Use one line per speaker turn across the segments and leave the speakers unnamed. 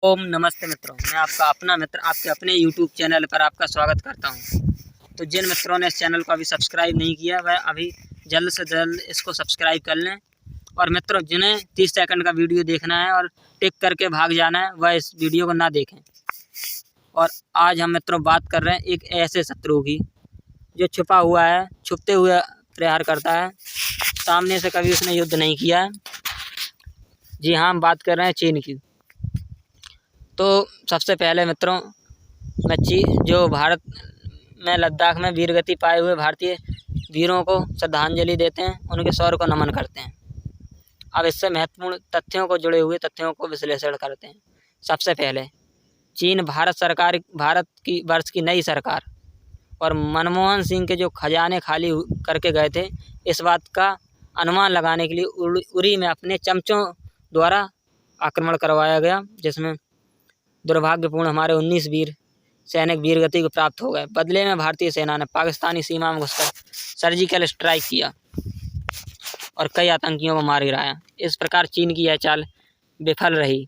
ओम नमस्ते मित्रों, मैं आपका अपना मित्र आपके अपने यूट्यूब चैनल पर आपका स्वागत करता हूं। तो जिन मित्रों ने इस चैनल को अभी सब्सक्राइब नहीं किया वह अभी जल्द से जल्द इसको सब्सक्राइब कर लें। और मित्रों जिन्हें 30 सेकंड का वीडियो देखना है और टिक करके भाग जाना है वह इस वीडियो को ना देखें। और आज हम मित्रों बात कर रहे हैं एक ऐसे शत्रु की जो छुपा हुआ है, छुपते हुए प्रहार करता है, सामने से कभी उसने युद्ध नहीं किया है। जी हाँ, हम बात कर रहे हैं चीन की। तो सबसे पहले मित्रों मैं जो भारत में लद्दाख में वीरगति पाए हुए भारतीय वीरों को श्रद्धांजलि देते हैं, उनके शौर्य को नमन करते हैं। अब इससे महत्वपूर्ण तथ्यों को जुड़े हुए तथ्यों को विश्लेषण करते हैं। सबसे पहले चीन भारत की वर्ष की नई सरकार और मनमोहन सिंह के जो खजाने खाली करके गए थे, इस बात का अनुमान लगाने के लिए उरी में अपने चमचों द्वारा आक्रमण करवाया गया, जिसमें दुर्भाग्यपूर्ण हमारे 19 वीर सैनिक वीरगति को प्राप्त हो गए। बदले में भारतीय सेना ने पाकिस्तानी सीमा में घुसकर सर्जिकल स्ट्राइक किया और कई आतंकियों को मार गिराया। इस प्रकार चीन की यह चाल विफल रही,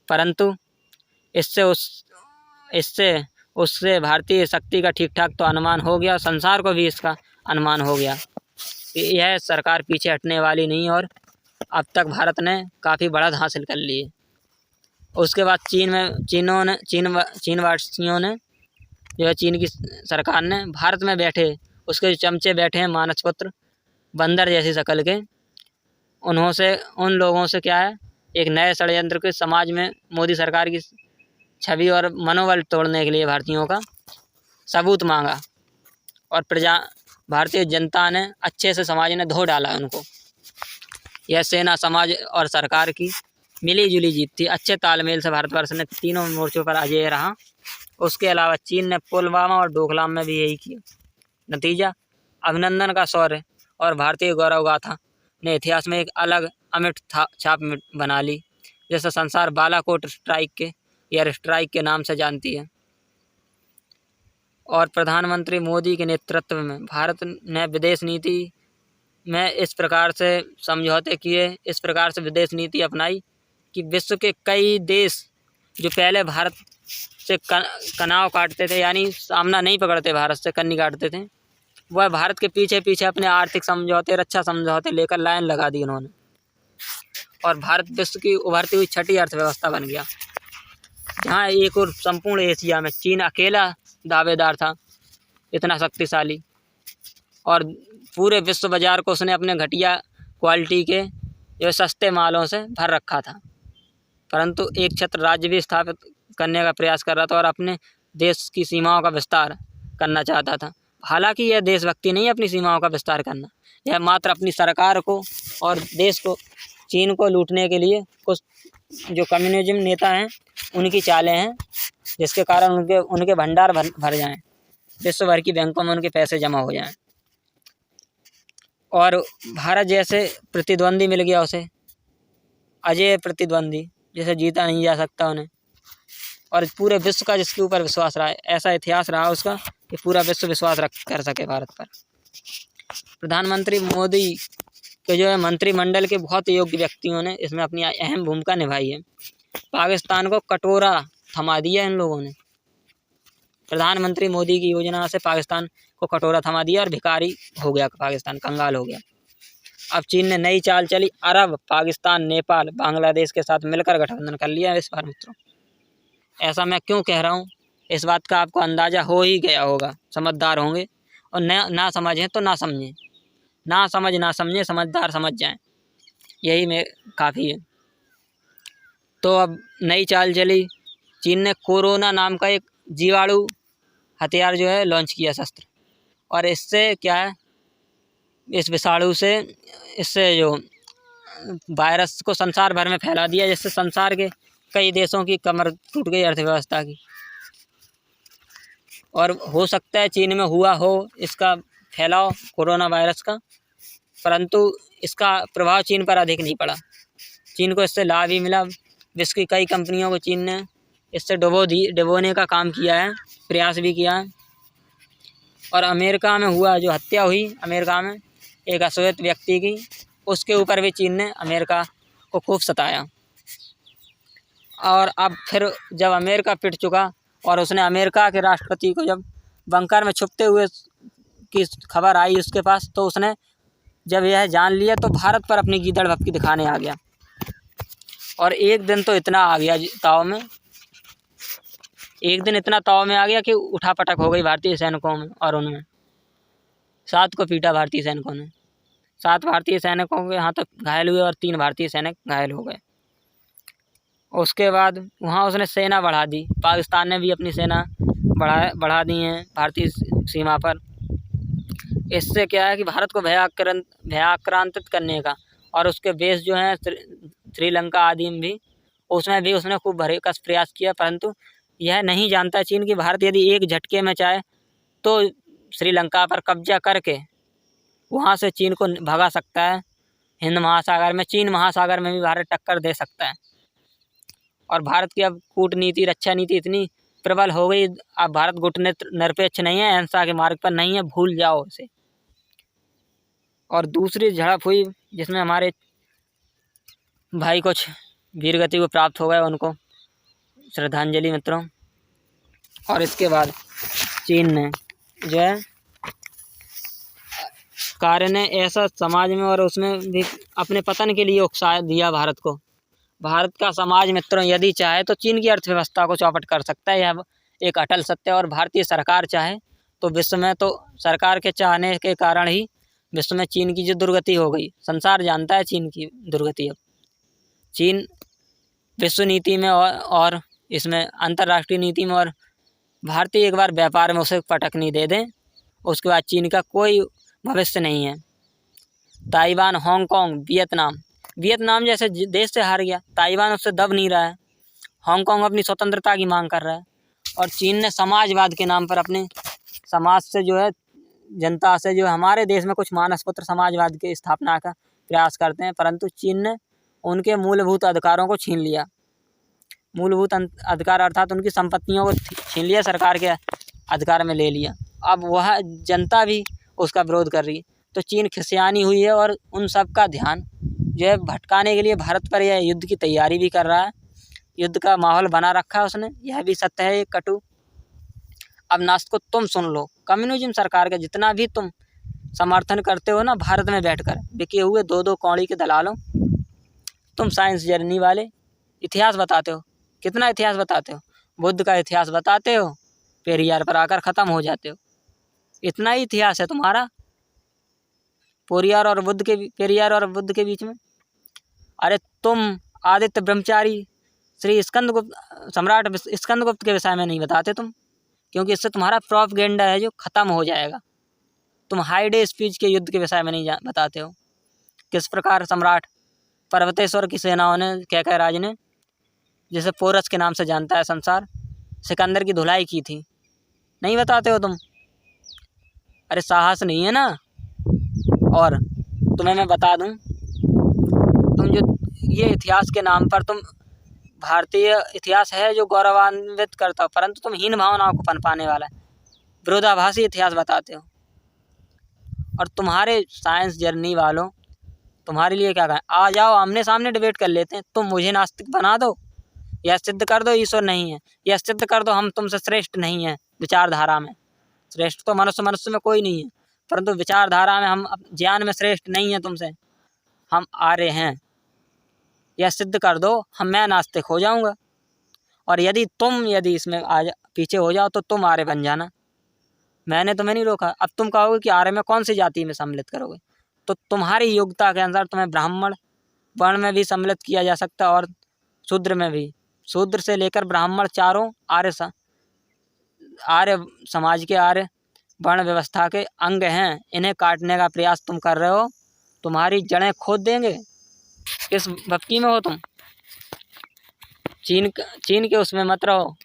परंतु इससे उससे भारतीय शक्ति का ठीक ठाक तो अनुमान हो गया, संसार को भी इसका अनुमान हो गया कि यह सरकार पीछे हटने वाली नहीं और अब तक भारत ने काफ़ी बढ़त हासिल कर ली है। उसके बाद चीनवासियों ने जो है चीन की सरकार ने भारत में बैठे उसके जो चमचे बैठे हैं मानसपुत्र बंदर जैसी शक्ल के, उन लोगों से क्या है एक नए षड्यंत्र के समाज में मोदी सरकार की छवि और मनोबल तोड़ने के लिए भारतीयों का सबूत मांगा और भारतीय जनता ने अच्छे से समाज ने धो डाला उनको। यह सेना समाज और सरकार की मिली जुली जीत थी। अच्छे तालमेल से भारतवर्ष ने तीनों मोर्चों पर अजेय रहा। उसके अलावा चीन ने पुलवामा और डोकलाम में भी यही किया। नतीजा अभिनंदन का शौर्य और भारतीय गौरव गाथा ने इतिहास में एक अलग अमिट छाप बना ली, जैसे संसार बालाकोट स्ट्राइक के एयर स्ट्राइक के नाम से जानती है। और प्रधानमंत्री मोदी के नेतृत्व में भारत ने विदेश नीति में इस प्रकार से समझौते किए, इस प्रकार से विदेश नीति अपनाई कि विश्व के कई देश जो पहले भारत से कनाव काटते थे, यानी सामना नहीं पकड़ते, भारत से कन्नी काटते थे, वह भारत के पीछे पीछे अपने आर्थिक समझौते, रक्षा समझौते लेकर लाइन लगा दी उन्होंने। और भारत विश्व की उभरती हुई छठी अर्थव्यवस्था बन गया, जहाँ एक और संपूर्ण एशिया में चीन अकेला दावेदार था, इतना शक्तिशाली। और पूरे विश्व बाजार को उसने अपने घटिया क्वालिटी के जो सस्ते मालों से भर रखा था, परंतु एक छत्र राज्य भी स्थापित करने का प्रयास कर रहा था और अपने देश की सीमाओं का विस्तार करना चाहता था। हालांकि यह देशभक्ति नहीं है अपनी सीमाओं का विस्तार करना, यह मात्र अपनी सरकार को और देश को, चीन को लूटने के लिए कुछ जो कम्युनिज्म नेता हैं उनकी चालें हैं, जिसके कारण उनके भंडार भर जाएं, विश्व भर की बैंकों में उनके पैसे जमा हो जाएं और भारत जैसे प्रतिद्वंदी मिल गया उसे, अजय प्रतिद्वंदी जैसे जीता नहीं जा सकता उन्हें। और पूरे विश्व का जिसके ऊपर विश्वास रहा है, ऐसा इतिहास रहा उसका कि पूरा विश्व विश्वास कर सके भारत पर। प्रधानमंत्री मोदी के जो है मंत्रिमंडल के बहुत योग्य व्यक्तियों ने इसमें अपनी अहम भूमिका निभाई है। पाकिस्तान को कटोरा थमा दिया इन लोगों ने। प्रधानमंत्री मोदी की योजना से पाकिस्तान को कटोरा थमा दिया और भिखारी हो गया पाकिस्तान, कंगाल हो गया। अब चीन ने नई चाल चली, अरब, पाकिस्तान, नेपाल, बांग्लादेश के साथ मिलकर गठबंधन कर लिया इस बार मित्रों। ऐसा मैं क्यों कह रहा हूँ, इस बात का आपको अंदाज़ा हो ही गया होगा, समझदार होंगे। और ना समझें तो ना समझें, ना समझें, समझदार समझ जाएं, यही में काफ़ी है। तो अब नई चाल चली, चीन ने कोरोना नाम का एक जीवाणु हथियार जो है लॉन्च किया, शस्त्र। और इससे क्या है, इस विषाणु से इससे जो वायरस को संसार भर में फैला दिया, जिससे संसार के कई देशों की कमर टूट गई अर्थव्यवस्था की। और हो सकता है चीन में हुआ हो इसका फैलाव कोरोना वायरस का, परंतु इसका प्रभाव चीन पर अधिक नहीं पड़ा। चीन को इससे लाभ ही मिला। विश्व की कई कंपनियों को चीन ने इससे डुबोने का काम किया है, प्रयास भी किया है। और अमेरिका में हुआ जो हत्या हुई अमेरिका में एक अश्वेत व्यक्ति की, उसके ऊपर भी चीन ने अमेरिका को खूब सताया। और अब फिर जब अमेरिका पिट चुका और उसने अमेरिका के राष्ट्रपति को जब बंकर में छुपते हुए की खबर आई उसके पास, तो उसने जब यह जान लिया तो भारत पर अपनी गीदड़ भपकी दिखाने आ गया। और एक दिन तो इतना आ गया ताव में, एक दिन इतना ताव में आ गया कि उठापटक हो गई भारतीय सैनिकों में, और उनमें 7 को पीटा भारतीय सैनिकों ने। 7 भारतीय सैनिकों के यहाँ तक घायल हुए और 3 भारतीय सैनिक घायल हो गए। उसके बाद वहाँ उसने सेना बढ़ा दी। पाकिस्तान ने भी अपनी सेना बढ़ा दी है भारतीय सीमा पर। इससे क्या है कि भारत को भयाक्रांतित करने का, और उसके बेस जो हैं श्रीलंका आदि में भी, उसमें भी उसने खूब भरकस प्रयास किया, परंतु यह नहीं जानता चीन कि भारत यदि एक झटके में चाहे तो श्रीलंका पर कब्जा करके वहाँ से चीन को भगा सकता है। हिंद महासागर में, चीन महासागर में भी भारत टक्कर दे सकता है। और भारत की अब कूटनीति, रक्षा नीति इतनी प्रबल हो गई, अब भारत घुटने निरपेक्ष नहीं है, अहिंसा के मार्ग पर नहीं है, भूल जाओ इसे। और दूसरी झड़प हुई जिसमें हमारे भाई कुछ वीरगति को प्राप्त हो गए, उनको श्रद्धांजलि मित्रों। और इसके बाद चीन ने जो है कार्य ने ऐसा समाज में और उसमें भी अपने पतन के लिए उकसा दिया भारत को। भारत का समाज मित्रों यदि चाहे तो चीन की अर्थव्यवस्था को चौपट कर सकता है, यह एक अटल सत्य। और भारतीय सरकार चाहे तो विश्व में, तो सरकार के चाहने के कारण ही विश्व में चीन की जो दुर्गति हो गई, संसार जानता है चीन की दुर्गति। अब चीन विश्व नीति में और इसमें अंतर्राष्ट्रीय नीति में, और भारतीय एक बार व्यापार में उसे पटकनी दे दें, उसके बाद चीन का कोई भविष्य नहीं है। ताइवान, हांगकांग, वियतनाम जैसे देश से हार गया, ताइवान उससे दब नहीं रहा है, हांगकांग अपनी स्वतंत्रता की मांग कर रहा है। और चीन ने समाजवाद के नाम पर अपने समाज से जो है, जनता से जो है, हमारे देश में कुछ मानस पुत्र समाजवाद की स्थापना का प्रयास करते हैं, परंतु चीन ने उनके मूलभूत अधिकारों को छीन लिया। मूलभूत अधिकार अर्थात उनकी संपत्तियों को छीन लिया, सरकार के अधिकार में ले लिया। अब वह जनता भी उसका विरोध कर रही है, तो चीन खिसियानी हुई है और उन सब का ध्यान जो है भटकाने के लिए भारत पर यह युद्ध की तैयारी भी कर रहा है। युद्ध का माहौल बना रखा है उसने, यह भी सत्य है, ये कटु। अब नास्तिकों तुम सुन लो, कम्युनिज्म सरकार का जितना भी तुम समर्थन करते हो ना, भारत में बैठकर बिके हुए 2-2 कौड़ी के दलालों, तुम साइंस जर्नी वाले इतिहास बताते हो, कितना इतिहास बताते हो, बुद्ध का इतिहास बताते हो, पेरियार पर आकर ख़त्म हो जाते हो। इतना ही इतिहास है तुम्हारा पेरियार और बुद्ध के बीच में। अरे तुम आदित्य ब्रह्मचारी श्री सम्राट स्कंदगुप्त के विषय में नहीं बताते तुम, क्योंकि इससे तुम्हारा प्रोपेगेंडा है जो ख़त्म हो जाएगा। तुम हाइडे स्पीच के युद्ध के विषय में नहीं बताते हो, किस प्रकार सम्राट पर्वतेश्वर की सेनाओं ने, कैकयराज ने, जिसे पोरस के नाम से जानता है संसार, सिकंदर की धुलाई की थी, नहीं बताते हो तुम। अरे साहस नहीं है ना। और तुम्हें मैं बता दूं, तुम जो ये इतिहास के नाम पर, तुम भारतीय इतिहास है जो गौरवान्वित करता हो, परंतु तुम हीन भावनाओं को पनपाने वाला है, विरोधाभासी इतिहास बताते हो। और तुम्हारे साइंस जर्नी वालों, तुम्हारे लिए क्या कहें, आ जाओ आमने सामने डिबेट कर लेते हैं। तुम मुझे नास्तिक बना दो, यह सिद्ध कर दो ईश्वर नहीं है, यह सिद्ध कर दो हम तुमसे श्रेष्ठ नहीं हैं विचारधारा में। श्रेष्ठ तो मनुष्य में कोई नहीं है, परंतु विचारधारा में हम ज्ञान में श्रेष्ठ नहीं है तुमसे, हम आर्य हैं, यह सिद्ध कर दो, मैं नास्तिक हो जाऊंगा। और यदि इसमें पीछे हो जाओ तो तुम आर्य बन जाना, मैंने तुम्हें नहीं रोका। अब तुम कहोगे कि आर्य में कौन सी जाति में सम्मिलित करोगे, तो तुम्हारी योग्यता के अनुसार तुम्हें ब्राह्मण वर्ण में भी सम्मिलित किया जा सकता है, और शूद्र में भी। शूद्र से लेकर ब्राह्मण चारों आर्य समाज के, आर्य वर्ण व्यवस्था के अंग हैं। इन्हें काटने का प्रयास तुम कर रहे हो, तुम्हारी जड़ें खोद देंगे। किस भक्ति में हो तुम? चीन के उसमें मत रहो।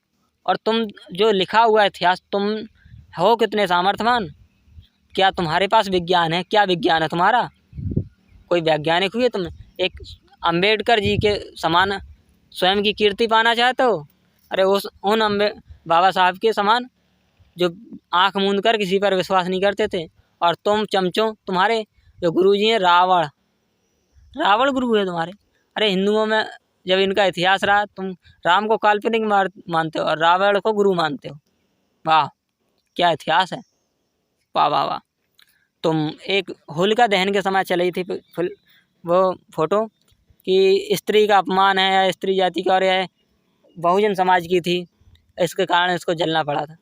और तुम जो लिखा हुआ इतिहास, तुम हो कितने सामर्थ्यवान? क्या तुम्हारे पास विज्ञान है? क्या विज्ञान है तुम्हारा? कोई वैज्ञानिक हुए तुम? एक अंबेडकर जी के समान स्वयं की कीर्ति पाना चाहते हो? अरे उन बाबा साहब के समान जो आंख मूंद कर किसी पर विश्वास नहीं करते थे। और तुम चमचों, तुम्हारे जो गुरुजी हैं रावण गुरु है तुम्हारे। अरे हिंदुओं में जब इनका इतिहास रहा, तुम राम को काल्पनिक मानते हो और रावण को गुरु मानते हो। वाह, क्या इतिहास है। वाह वाह वाह। तुम एक होलिका दहन के समय चली थी वो फोटो कि स्त्री का अपमान है या स्त्री जाति का, और यह बहुजन समाज की थी, इसके कारण इसको जलना पड़ा था,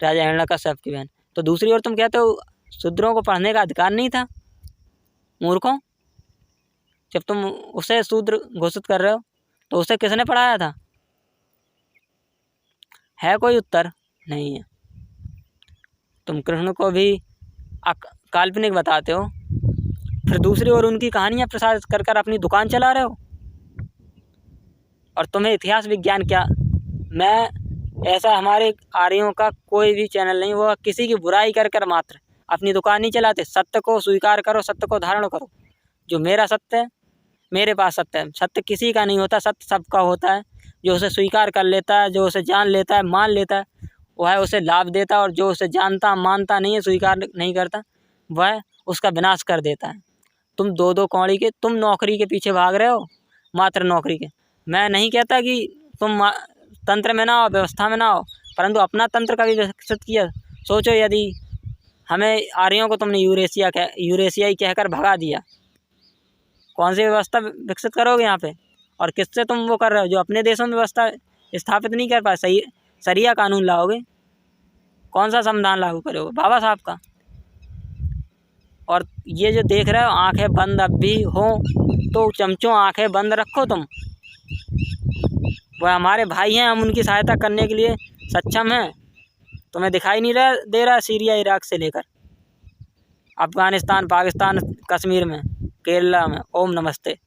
राजा हिरण्यकश्यप की बहन। तो दूसरी ओर तुम कहते हो शूद्रों को पढ़ने का अधिकार नहीं था। मूर्खों, जब तुम उसे शूद्र घोषित कर रहे हो तो उसे किसने पढ़ाया था? है कोई उत्तर? नहीं है। तुम कृष्ण को भी काल्पनिक बताते हो, फिर दूसरी ओर उनकी कहानियाँ प्रसारित कर कर अपनी दुकान चला रहे हो। और तुम्हें इतिहास विज्ञान क्या? मैं ऐसा हमारे आर्यों का कोई भी चैनल नहीं, वो किसी की बुराई कर कर मात्र अपनी दुकान नहीं चलाते। सत्य को स्वीकार करो, सत्य को धारण करो। जो मेरा सत्य है, मेरे पास सत्य है। सत्य किसी का नहीं होता, सत्य सबका होता है। जो उसे स्वीकार कर लेता है, जो उसे जान लेता है, मान लेता है, वह उसे लाभ देता है, और जो उसे जानता मानता नहीं है, स्वीकार नहीं करता, वह उसका विनाश कर देता है। तुम दो कौड़ी के, तुम नौकरी के पीछे भाग रहे हो, मात्र नौकरी के। मैं नहीं कहता कि तुम तंत्र में ना हो, व्यवस्था में ना हो, परंतु अपना तंत्र कभी विकसित किया? सोचो, यदि हमें आर्यों को तुमने यूरेशियाई कहकर भगा दिया, कौन सी व्यवस्था विकसित करोगे यहाँ पे? और किससे तुम वो कर रहे हो जो अपने देशों में व्यवस्था स्थापित नहीं कर पाए? सही शरिया कानून लाओगे, कौन सा संविधान लागू करोगे? बाबा साहब का। और ये जो देख रहे हो, आंखें बंद अब भी हो तो चमचों आंखें बंद रखो तुम। वह हमारे भाई हैं, हम उनकी सहायता करने के लिए सक्षम हैं। तुम्हें दिखाई नहीं दे रहा? सीरिया, इराक से लेकर अफ़गानिस्तान, पाकिस्तान, कश्मीर में, केरला में। ओम नमस्ते।